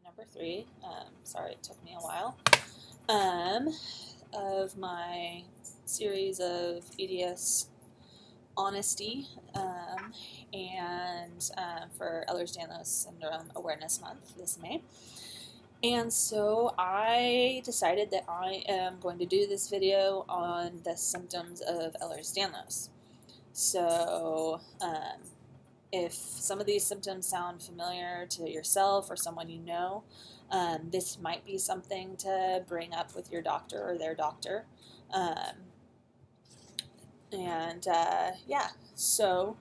number 3, sorry it took me a while, of my series of EDS honesty and for Ehlers Danlos Syndrome Awareness Month this May. And so I decided that I am going to do this video on the symptoms of Ehlers Danlos. So if some of these symptoms sound familiar to yourself or someone you know, this might be something to bring up with your doctor or their doctor. Yeah, so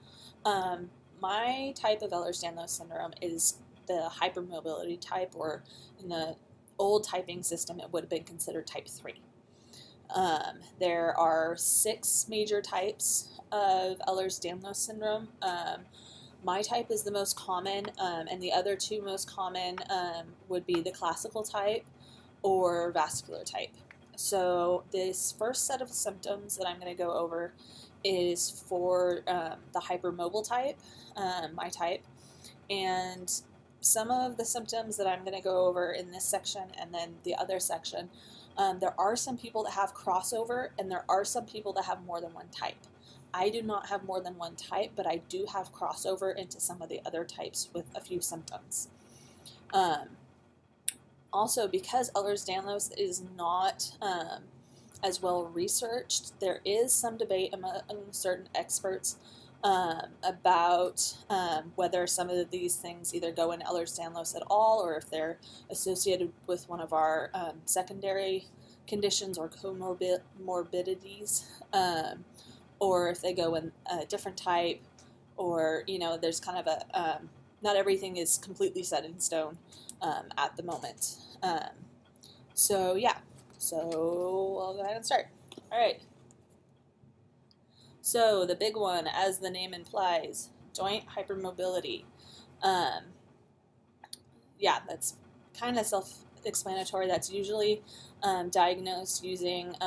my type of Ehlers Danlos syndrome is the hypermobility type, or in the old typing system it would have been considered type 3. There are 6 major types of Ehlers Danlos syndrome. My type is the most common, and the other 2 most common would be the classical type or vascular type. So this first set of symptoms that I'm going to go over is for the hypermobile type, my type, and some of the symptoms that I'm going to go over in this section and then the other section, there are some people that have crossover and there are some people that have more than one type. I do not have more than one type, but I do have crossover into some of the other types with a few symptoms. Also, because Ehlers Danlos is not as well researched, there is some debate among certain experts about whether some of these things either go in Ehlers Danlos at all, or if they're associated with one of our secondary conditions or comorbidities, or if they go in a different type, or, you know, there's kind of a, not everything is completely set in stone at the moment. So yeah, so I'll go ahead and start. All right. So the big one, as the name implies, joint hypermobility. Yeah, that's kind of self-explanatory. That's usually diagnosed using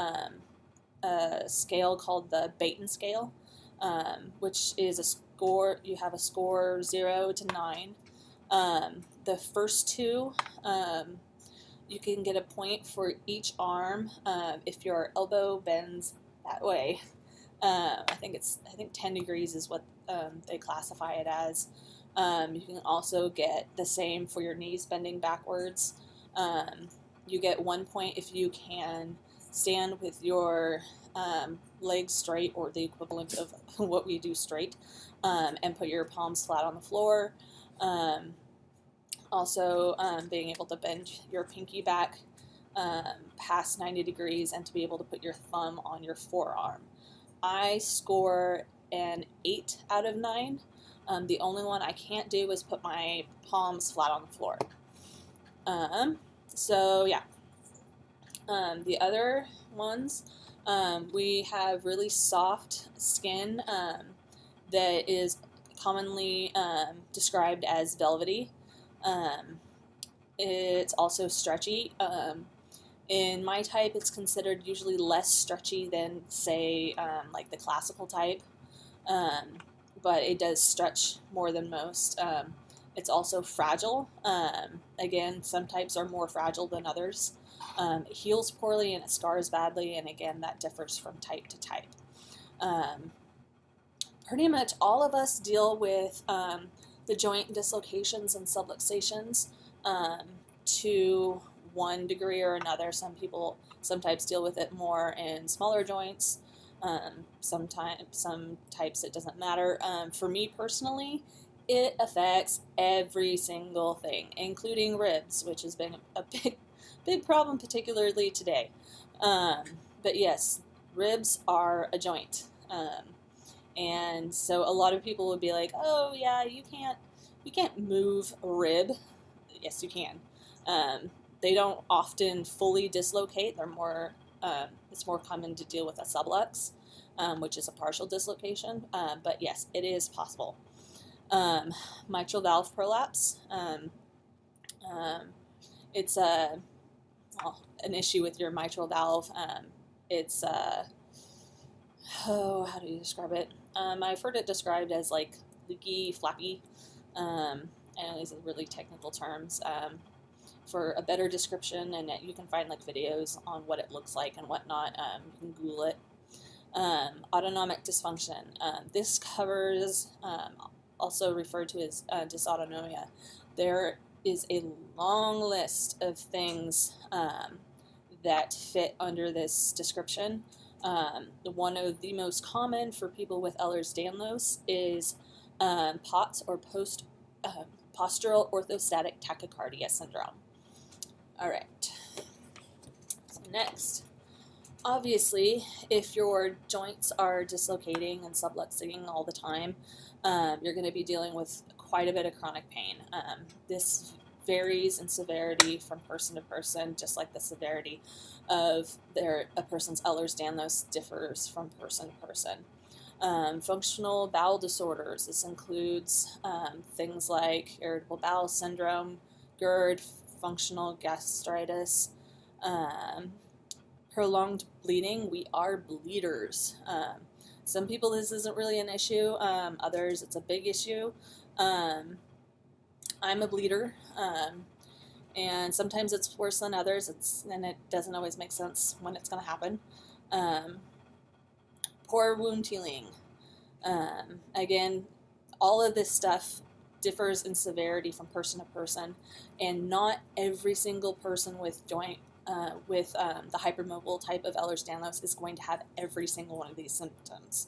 a scale called the Baton scale, which is a score. You have a score 0 to 9. The first 2, you can get a point for each arm if your elbow bends that way. I think 10 degrees is what they classify it as. You can also get the same for your knees bending backwards. You get 1 point if you can stand with your legs straight, or the equivalent of what we do straight, and put your palms flat on the floor. Also, being able to bend your pinky back past 90 degrees and to be able to put your thumb on your forearm. I score an 8 out of 9. The only one I can't do is put my palms flat on the floor. So yeah. The other ones, we have really soft skin that is commonly described as velvety. It's also stretchy. In my type, it's considered usually less stretchy than, say, like the classical type, but it does stretch more than most. It's also fragile. Again, some types are more fragile than others. It heals poorly and it scars badly, and again, that differs from type to type. Pretty much all of us deal with the joint dislocations and subluxations to one degree or another. Some types deal with it more in smaller joints. Some types it doesn't matter. For me personally, it affects every single thing, including ribs, which has been a big problem, particularly today. But yes, ribs are a joint. And so a lot of people would be like, oh yeah, you can't move a rib. Yes, you can. They don't often fully dislocate. They're more, it's more common to deal with a sublux, which is a partial dislocation. But yes, it is possible. Mitral valve prolapse. It's an issue with your mitral valve. It's how do you describe it? I've heard it described as like leaky, flappy. I know these are really technical terms. for a better description, and you can find like videos on what it looks like and whatnot. You can Google it. Autonomic dysfunction. This covers, also referred to as dysautonomia. There is a long list of things that fit under this description. One of the most common for people with Ehlers Danlos is POTS, or postural orthostatic tachycardia syndrome. All right. So next, obviously, if your joints are dislocating and subluxing all the time, you're going to be dealing with quite a bit of chronic pain. This varies in severity from person to person, just like the severity of a person's Ehlers-Danlos differs from person to person. Functional bowel disorders. This includes things like irritable bowel syndrome, GERD, functional gastritis, prolonged bleeding. We are bleeders. Some people this isn't really an issue. Others it's a big issue. I'm a bleeder, and sometimes it's worse than others. And it doesn't always make sense when it's going to happen. Poor wound healing. Again, all of this stuff differs in severity from person to person, and not every single person with the hypermobile type of Ehlers-Danlos is going to have every single one of these symptoms.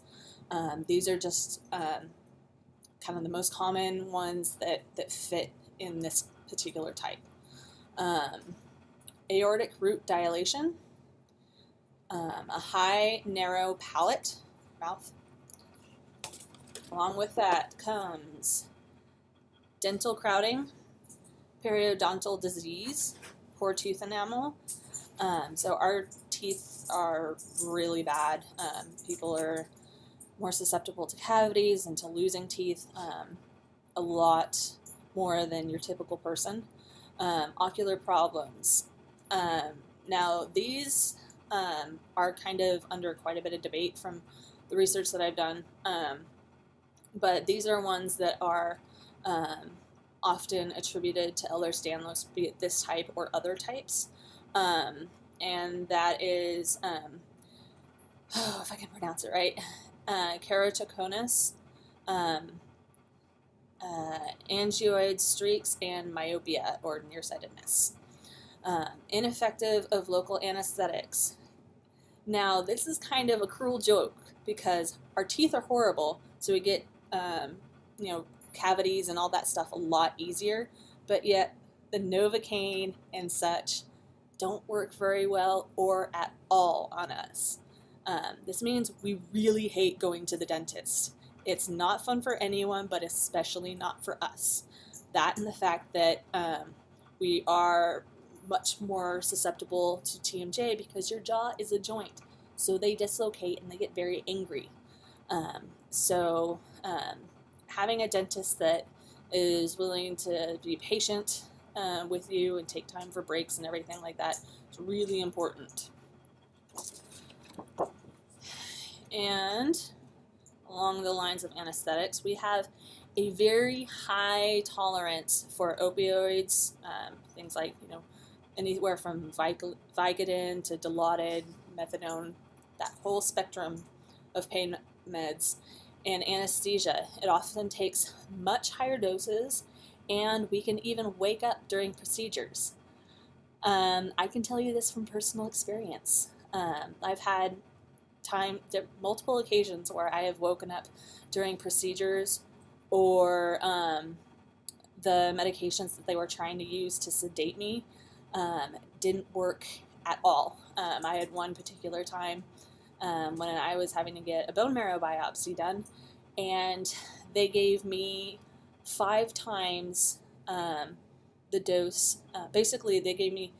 These are just kind of the most common ones that fit in this particular type. Aortic root dilation, a high, narrow mouth. Along with that comes dental crowding, periodontal disease, poor tooth enamel. So our teeth are really bad. People are more susceptible to cavities and to losing teeth a lot more than your typical person. Ocular problems. Now these are kind of under quite a bit of debate from the research that I've done, but these are ones that are often attributed to Ehlers-Danlos, be it this type or other types, and that is, if I can pronounce it right, keratoconus, angioid streaks, and myopia, or nearsightedness. Ineffective of local anesthetics. Now, this is kind of a cruel joke because our teeth are horrible, so we get, cavities and all that stuff a lot easier, but yet the Novocaine and such don't work very well or at all on us. This means we really hate going to the dentist. It's not fun for anyone, but especially not for us. That and the fact that we are much more susceptible to TMJ because your jaw is a joint, so they dislocate and they get very angry. Having a dentist that is willing to be patient with you and take time for breaks and everything like that is really important. And along the lines of anesthetics, we have a very high tolerance for opioids, things like, anywhere from Vicodin to Dilaudid, methadone, that whole spectrum of pain meds, and anesthesia. It often takes much higher doses, and we can even wake up during procedures. I can tell you this from personal experience. I've had multiple occasions where I have woken up during procedures, or the medications that they were trying to use to sedate me didn't work at all. I had one particular time when I was having to get a bone marrow biopsy done, and they gave me 5 times the dose. Basically, they gave me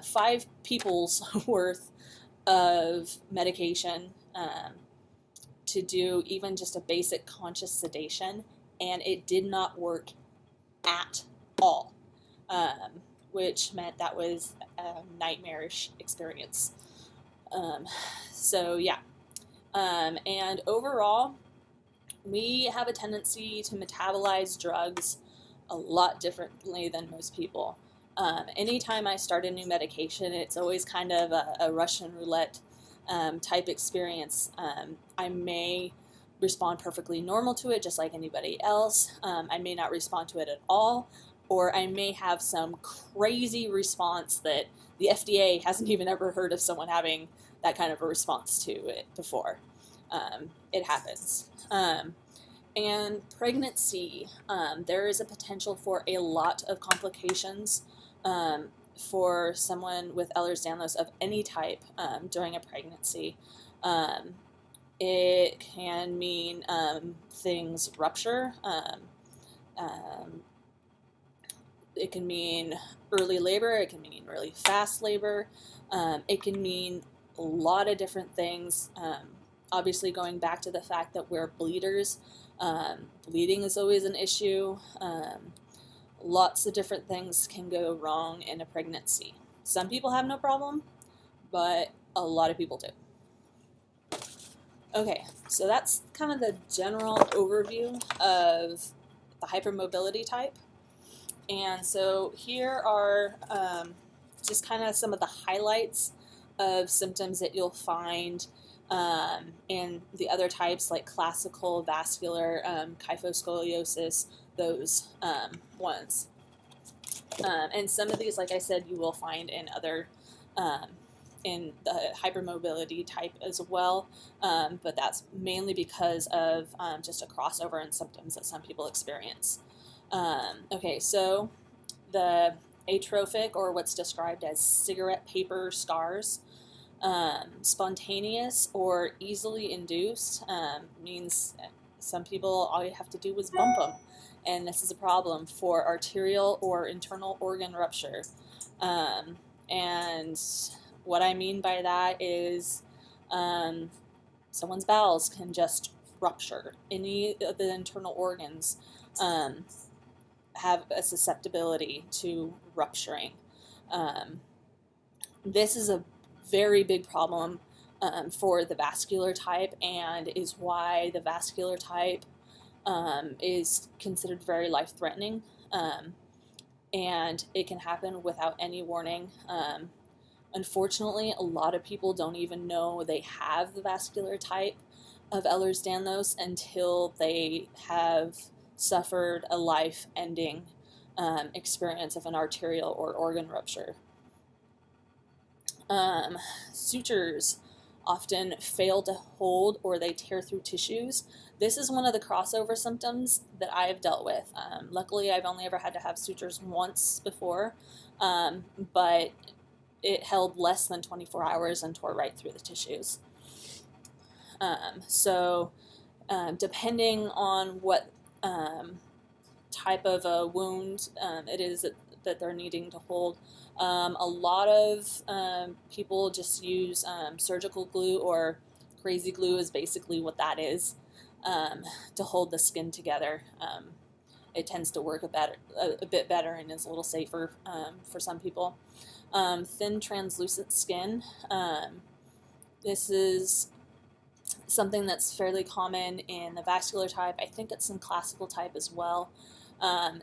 5 people's worth of medication to do even just a basic conscious sedation, and it did not work at all, which meant that was a nightmarish experience. And overall, we have a tendency to metabolize drugs a lot differently than most people. Anytime I start a new medication, it's always kind of a Russian roulette type experience. I may respond perfectly normal to it, just like anybody else. I may not respond to it at all, or I may have some crazy response that the FDA hasn't even ever heard of someone having that kind of a response to it before. It happens. And pregnancy, there is a potential for a lot of complications for someone with Ehlers Danlos of any type during a pregnancy. It can mean things rupture. It can mean early labor. It can mean really fast labor. It can mean a lot of different things. Obviously, going back to the fact that we're bleeders, bleeding is always an issue. Lots of different things can go wrong in a pregnancy. Some people have no problem, but a lot of people do. Okay, so that's kind of the general overview of the hypermobility type. And so here are just kind of some of the highlights of symptoms that you'll find in the other types, like classical vascular kyphoscoliosis, those ones. And some of these, like I said, you will find in other, in the hypermobility type as well, but that's mainly because of just a crossover in symptoms that some people experience. Okay, so the atrophic, or what's described as cigarette paper scars, spontaneous or easily induced, means some people, all you have to do is bump them, and this is a problem for arterial or internal organ rupture. And what I mean by that is someone's bowels can just rupture. Any of the internal organs have a susceptibility to rupturing. This is a very big problem for the vascular type, and is why the vascular type is considered very life-threatening, and it can happen without any warning. Unfortunately, a lot of people don't even know they have the vascular type of Ehlers-Danlos until they have suffered a life-ending experience of an arterial or organ rupture. Sutures often fail to hold, or they tear through tissues. This is one of the crossover symptoms that I've dealt with. Luckily, I've only ever had to have sutures once before, but it held less than 24 hours and tore right through the tissues. Depending on what type of a wound it is that they're needing to hold, a lot of people just use surgical glue, or crazy glue is basically what that is, to hold the skin together. It tends to work a bit better and is a little safer for some people. Thin translucent skin. This is something that's fairly common in the vascular type. I think it's in classical type as well.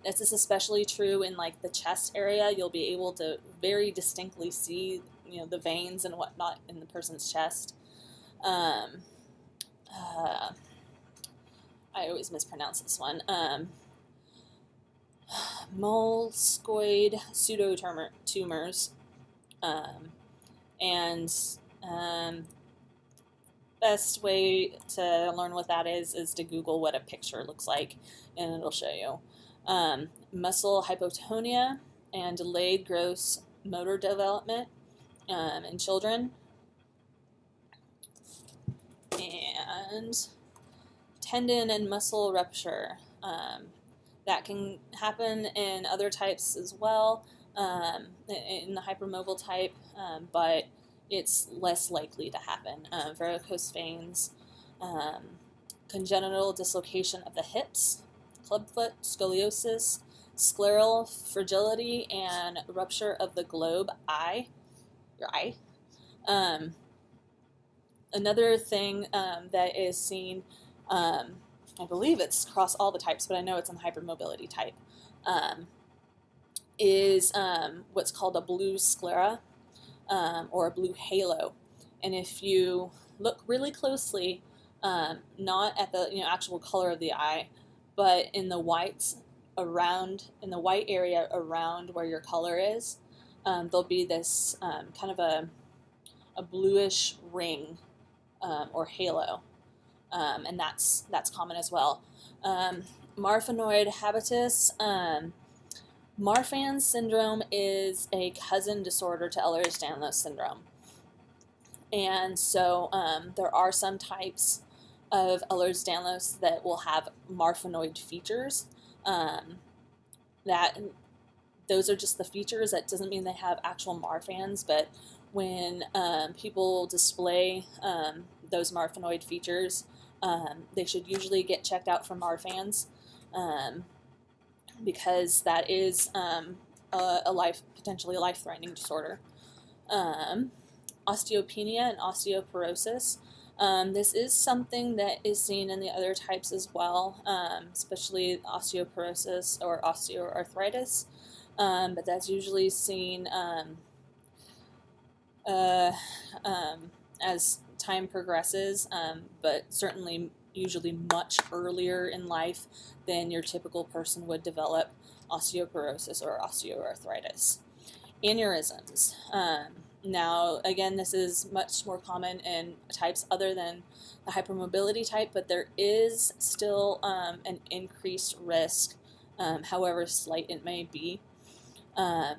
This is especially true in like the chest area. You'll be able to very distinctly see, the veins and whatnot in the person's chest. I always mispronounce this one. Molluscoid pseudotumors, and best way to learn what that is to Google what a picture looks like, and it'll show you. Muscle hypotonia and delayed gross motor development in children, and tendon and muscle rupture. That can happen in other types as well, in the hypermobile type, but it's less likely to happen. Varicose veins, congenital dislocation of the hips, clubfoot, scoliosis, scleral fragility, and rupture of the globe eye, your eye. Another thing that is seen, I believe it's across all the types, but I know it's in the hypermobility type, is what's called a blue sclera, or a blue halo. And if you look really closely, not at the actual color of the eye, but in the whites in the white area around where your color is, there'll be this kind of a bluish ring, or halo, and that's common as well. Marfanoid Habitus. Marfan syndrome is a cousin disorder to Ehlers Danlos Syndrome. And so there are some types of Ehlers Danlos that will have Marfanoid features. Those are just the features. That doesn't mean they have actual Marfans, but when people display those Marfanoid features, they should usually get checked out for Marfans, because that is potentially a life-threatening disorder. Osteopenia and Osteoporosis. This is something that is seen in the other types as well, especially osteoporosis or osteoarthritis, but that's usually seen as time progresses, but certainly usually much earlier in life than your typical person would develop osteoporosis or osteoarthritis. Aneurysms. Now, again, this is much more common in types other than the hypermobility type, but there is still an increased risk, however slight it may be.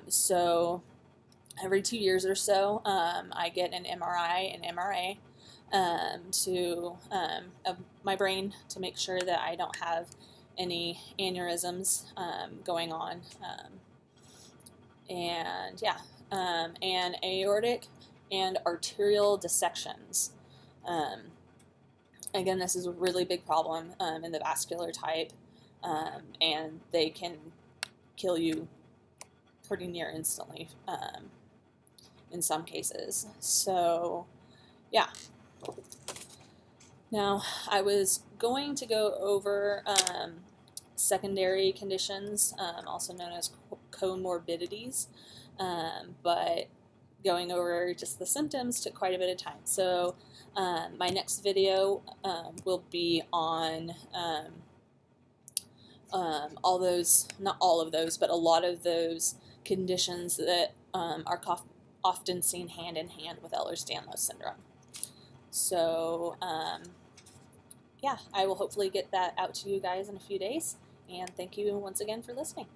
So every 2 years or so, I get an MRI and MRA of my brain to make sure that I don't have any aneurysms going on. And aortic and arterial dissections. Again, this is a really big problem in the vascular type, and they can kill you pretty near instantly in some cases. So, yeah. Now, I was going to go over secondary conditions, also known as comorbidities, but going over just the symptoms took quite a bit of time. So my next video will be on all those, not all of those, but a lot of those conditions that are often seen hand in hand with Ehlers Danlos Syndrome. So yeah, I will hopefully get that out to you guys in a few days, and thank you once again for listening.